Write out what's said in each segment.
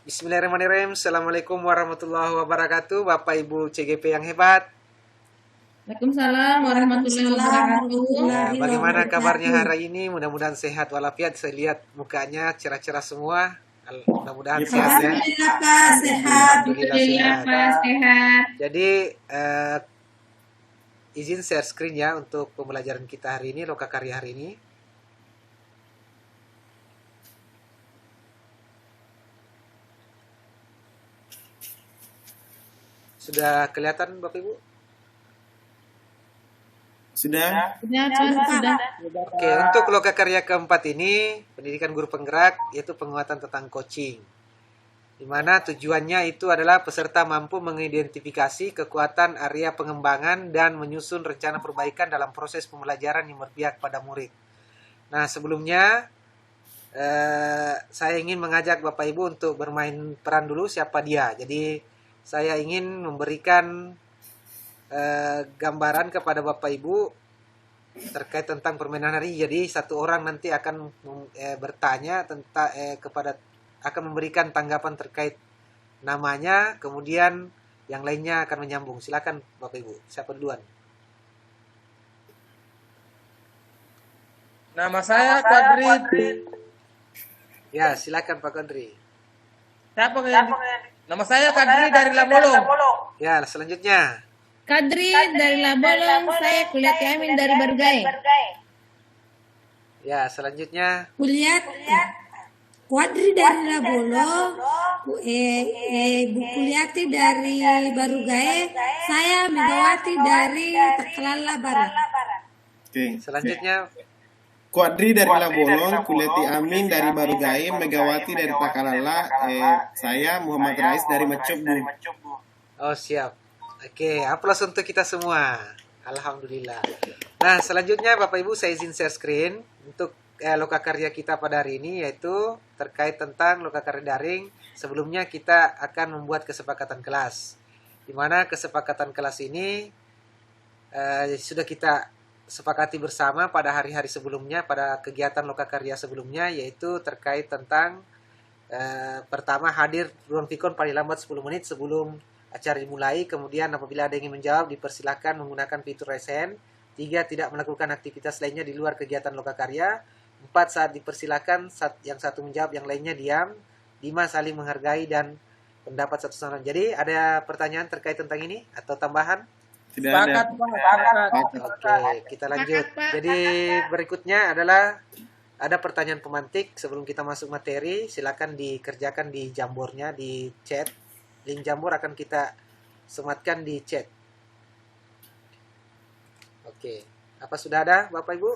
Bismillahirrahmanirrahim. Assalamualaikum warahmatullahi wabarakatuh. Bapak Ibu CGP yang hebat. Waalaikumsalam warahmatullahi wabarakatuh. Bagaimana kabarnya hari ini? Mudah-mudahan sehat walafiat. Saya lihat mukanya cerah-cerah semua. Mudah-mudahan sehat ya. Alhamdulillah Pak, sehat. Alhamdulillah Pak, sehat. Jadi izin share screen ya untuk pembelajaran kita hari ini, lokakarya hari ini. Sudah kelihatan Bapak Ibu? Sudah? Sudah. Oke, untuk lokakarya keempat ini, pendidikan guru penggerak, yaitu penguatan tentang coaching. Di mana tujuannya itu adalah peserta mampu mengidentifikasi kekuatan area pengembangan dan menyusun rencana perbaikan dalam proses pembelajaran yang berpihak pada murid. Nah, sebelumnya saya ingin mengajak Bapak Ibu untuk bermain peran dulu siapa dia. Jadi, saya ingin memberikan gambaran kepada Bapak Ibu terkait tentang permainan hari. Jadi satu orang nanti akan bertanya tentang akan memberikan tanggapan terkait namanya, kemudian yang lainnya akan menyambung. Silakan Bapak Ibu. Siapa duluan? Nama saya Quadri. Ya, silakan Pak Kodri. Siapa yang? Nama saya Kadri dari Labolong. Ya, selanjutnya. Kadri dari Labolong, saya Kuliah Amin dari Barugai. Ya, selanjutnya. Kuliah Kuadri dari Labolong, Bu Kuliati dari Barugai, saya Megawati dari Takalala Barat. Oke. Selanjutnya. Kuadri dari Labolong, Kuleti Amin dari Barugai, Megawati dari Takalala, saya Muhammad Rais dari Macubbu. Oh, siap. Oke, aplaus untuk kita semua. Alhamdulillah. Nah, selanjutnya Bapak Ibu saya izin share screen untuk lokakarya kita pada hari ini, yaitu terkait tentang lokakarya daring. Sebelumnya kita akan membuat kesepakatan kelas. Di mana kesepakatan kelas ini sudah kita sepakati bersama pada hari-hari sebelumnya, pada kegiatan lokakarya sebelumnya, yaitu terkait tentang pertama hadir ruang pikon paling lambat 10 menit sebelum acara dimulai. Kemudian apabila ada yang ingin menjawab dipersilahkan menggunakan fitur raise hand. 3. Tidak melakukan aktivitas lainnya di luar kegiatan lokakarya. 4. Saat dipersilahkan yang satu menjawab, yang lainnya diam. 5. Saling menghargai dan pendapat satu sama lain. Jadi ada pertanyaan terkait tentang ini atau tambahan? Tidak ada. Oke, kita lanjut. Jadi berikutnya adalah ada pertanyaan pemantik. Sebelum kita masuk materi, silakan dikerjakan di Jambornya, di chat. Link Jambor akan kita sematkan di chat. Oke, apa sudah ada Bapak Ibu?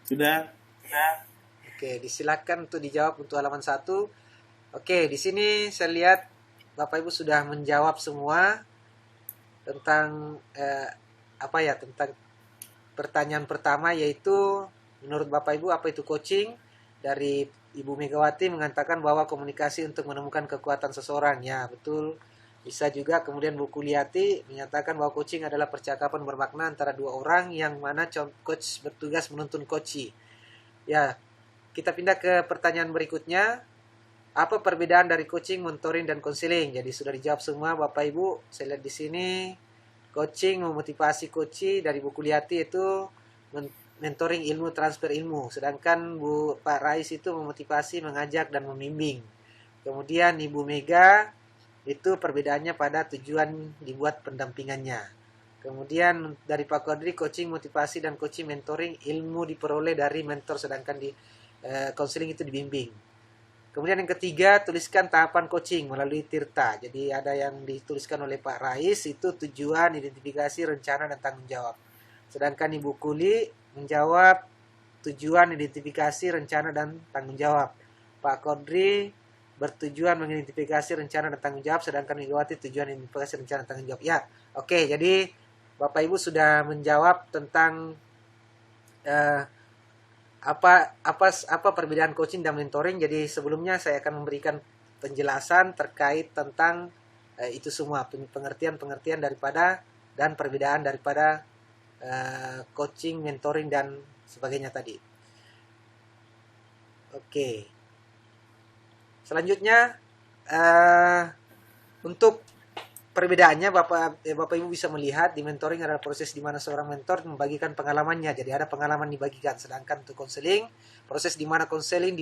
Sudah. Oke, disilakan untuk dijawab untuk halaman 1. Oke, di sini saya lihat Bapak Ibu sudah menjawab semua tentang tentang pertanyaan pertama, yaitu menurut Bapak Ibu apa itu coaching. Dari Ibu Megawati mengatakan bahwa komunikasi untuk menemukan kekuatan seseorang. Ya, betul. Bisa juga. Kemudian Bu Kuliati menyatakan bahwa coaching adalah percakapan bermakna antara dua orang yang mana coach bertugas menuntun coachi. Ya, kita pindah ke pertanyaan berikutnya. Apa perbedaan dari coaching, mentoring, dan konseling? Jadi sudah dijawab semua Bapak Ibu. Saya lihat di sini coaching memotivasi coachi, dari Bu Kuliati itu mentoring ilmu, transfer ilmu. Sedangkan Pak Rais itu memotivasi, mengajak, dan membimbing. Kemudian Ibu Mega itu perbedaannya pada tujuan dibuat pendampingannya. Kemudian dari Pak Kodri, coaching motivasi dan coaching mentoring ilmu diperoleh dari mentor, sedangkan di konseling itu dibimbing. Kemudian yang ketiga, tuliskan tahapan coaching melalui Tirta. Jadi ada yang dituliskan oleh Pak Rais itu tujuan, identifikasi, rencana, dan tanggung jawab. Sedangkan Ibu Kuli menjawab tujuan, identifikasi, rencana, dan tanggung jawab. Pak Kodri bertujuan mengidentifikasi rencana dan tanggung jawab, sedangkan Megawati tujuan, identifikasi, rencana, dan tanggung jawab. Ya, oke. Jadi Bapak Ibu sudah menjawab tentang apa perbedaan coaching dan mentoring. Jadi sebelumnya saya akan memberikan penjelasan terkait tentang itu semua, pengertian daripada dan perbedaan daripada coaching, mentoring, dan sebagainya tadi. Oke. Selanjutnya untuk perbedaannya Bapak Ibu bisa melihat di mentoring adalah proses di mana seorang mentor membagikan pengalamannya. Jadi ada pengalaman dibagikan. Sedangkan untuk konseling, proses di mana konseling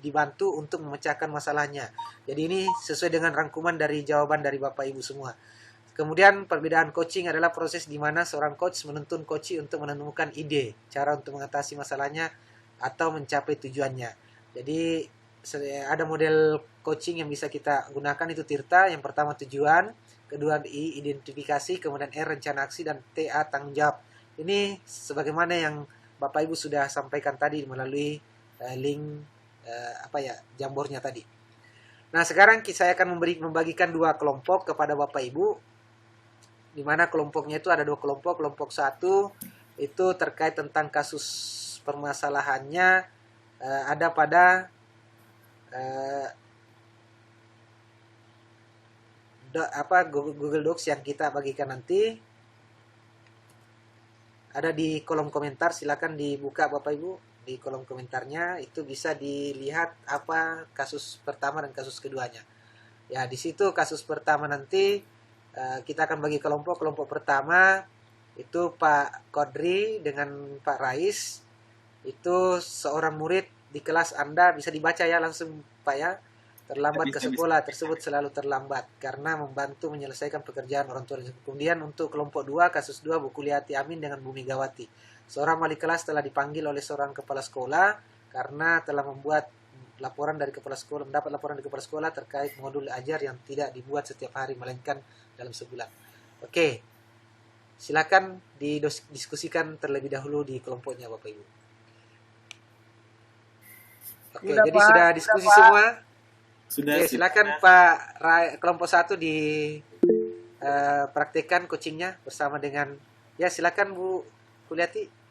dibantu untuk memecahkan masalahnya. Jadi ini sesuai dengan rangkuman dari jawaban dari Bapak Ibu semua. Kemudian perbedaan coaching adalah proses di mana seorang coach menuntun coachee untuk menemukan ide, cara untuk mengatasi masalahnya atau mencapai tujuannya. Jadi ada model coaching yang bisa kita gunakan itu Tirta. Yang pertama tujuan, kedua I identifikasi, kemudian R rencana aksi, dan TA tanggung jawab. Ini sebagaimana yang Bapak Ibu sudah sampaikan tadi melalui link jambornya tadi. Nah, sekarang saya akan membagikan 2 kelompok kepada Bapak Ibu, di mana kelompoknya itu ada 2 kelompok. Kelompok 1 itu terkait tentang kasus permasalahannya ada pada Google Docs yang kita bagikan nanti. Ada di kolom komentar, silakan dibuka Bapak Ibu. Di kolom komentarnya itu bisa dilihat apa kasus pertama dan kasus keduanya. Ya, di situ kasus pertama nanti kita akan bagi kelompok. Kelompok pertama itu Pak Kodri dengan Pak Rais. Itu seorang murid di kelas Anda, bisa dibaca ya langsung Pak ya. Terlambat ke sekolah tersebut selalu terlambat karena membantu menyelesaikan pekerjaan orang tua. Kemudian untuk kelompok 2, kasus 2, Bu Kuliati Amin dengan Bu Megawati. Seorang wali kelas telah dipanggil oleh seorang kepala sekolah karena telah mendapat laporan dari kepala sekolah terkait modul ajar yang tidak dibuat setiap hari melainkan dalam sebulan. Oke. Silakan didiskusikan terlebih dahulu di kelompoknya Bapak Ibu. Oke, Sudah, jadi Pak. sudah diskusi semua. Sudah. Oke, silakan Pak kelompok 1 praktekkan coachingnya bersama dengan, ya silakan Bu Kuliati.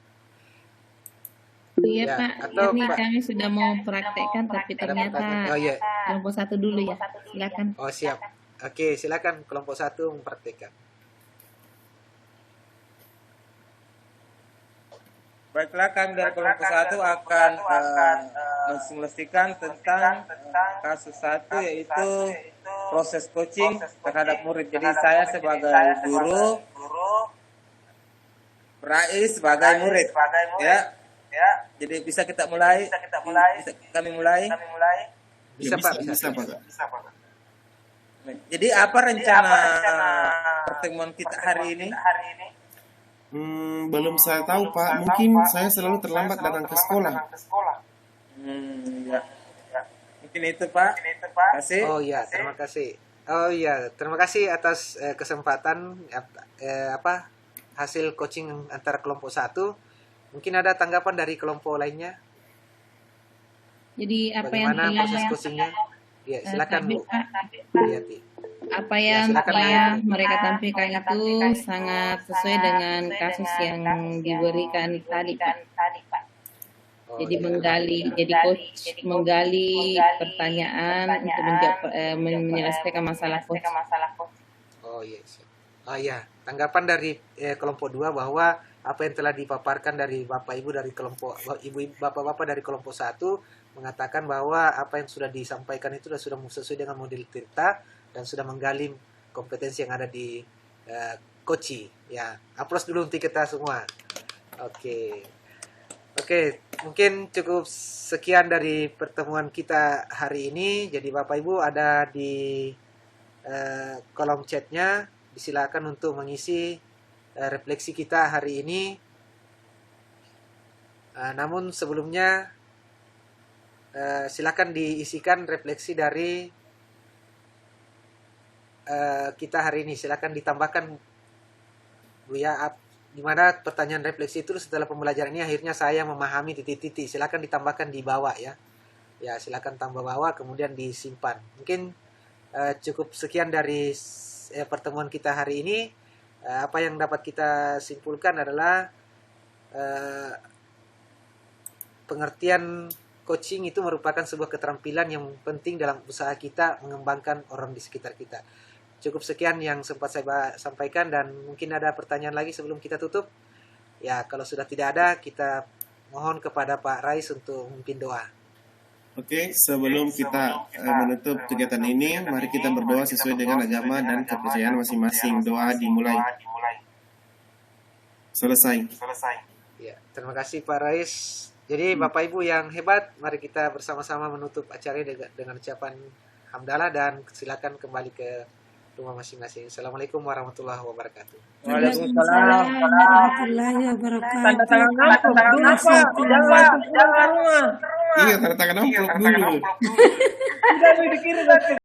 Iya Ya, Pak, atau ini Pak- kami sudah mau praktekkan tapi ternyata Oh iya. kelompok 1 dulu ya. Silakan. Oh siap. Oke, silakan kelompok 1 mempraktekkan. Baiklah, kami dari kelompok 1 akan mensimulasikan tentang kasus 1, yaitu proses coaching terhadap murid. Jadi saya sebagai guru, Rais sebagai murid, ya. Jadi bisa kita mulai. Bisa kami mulai. Bisa Pak, Bisa, Pak. Jadi apa rencana pertemuan kita hari ini? Belum saya tahu, Pak. Mungkin saya selalu terlambat datang ke sekolah. Ya. Mungkin itu Pak. Terima kasih. Oh iya, terima kasih. Oh iya, terima kasih atas kesempatan hasil coaching antara kelompok 1. Mungkin ada tanggapan dari kelompok lainnya? Jadi apa yang Bagaimana telah proses coachingnya? Ya, silakan Bu Pak, Kuliati. apa yang silakan, telah mereka tampilkan itu sangat sesuai dengan kasus yang diberikan tadi Pak. Oh, Jadi iya. coach menggali pertanyaan untuk menyelesaikan masalah coach. Oh iya. Oh iya, tanggapan dari kelompok 2 bahwa apa yang telah dipaparkan dari Bapak Ibu dari kelompok Bapak-bapak dari kelompok 1 mengatakan bahwa apa yang sudah disampaikan itu sudah sesuai dengan model Tirta dan sudah menggali kompetensi yang ada di Koci. Ya, aplaus dulu untuk kita semua. Oke, mungkin cukup sekian dari pertemuan kita hari ini. Jadi Bapak Ibu ada di kolom chatnya, disilakan untuk mengisi refleksi kita hari ini. Namun sebelumnya silakan diisikan refleksi dari kita hari ini. Silakan ditambahkan Bu ya, di mana pertanyaan refleksi itu setelah pembelajaran ini akhirnya saya memahami titik-titik. Silakan ditambahkan di bawah ya. Ya, silakan tambah bawah kemudian disimpan. Mungkin cukup sekian dari pertemuan kita hari ini. Apa yang dapat kita simpulkan adalah pengertian coaching itu merupakan sebuah keterampilan yang penting dalam usaha kita mengembangkan orang di sekitar kita. Cukup sekian yang sempat saya sampaikan dan mungkin ada pertanyaan lagi sebelum kita tutup. Ya, kalau sudah tidak ada, kita mohon kepada Pak Rais untuk memimpin doa. Oke, sebelum kita menutup kegiatan ini, mari kita berdoa sesuai dengan agama dan kepercayaan masing-masing. Doa dimulai. Selesai. Ya, terima kasih Pak Rais. Jadi Bapak Ibu yang hebat, mari kita bersama-sama menutup acara ini dengan ucapan hamdalah dan silakan kembali ke rumah masing-masing. Assalamualaikum warahmatullahi wabarakatuh. Waalaikumsalam. warahmatullahi wabarakatuh. Tanda tangan amplop dulu Pak, jangan langsung pulang ke rumah. Iya, tanda tangan amplop dulu. Tidak dikirim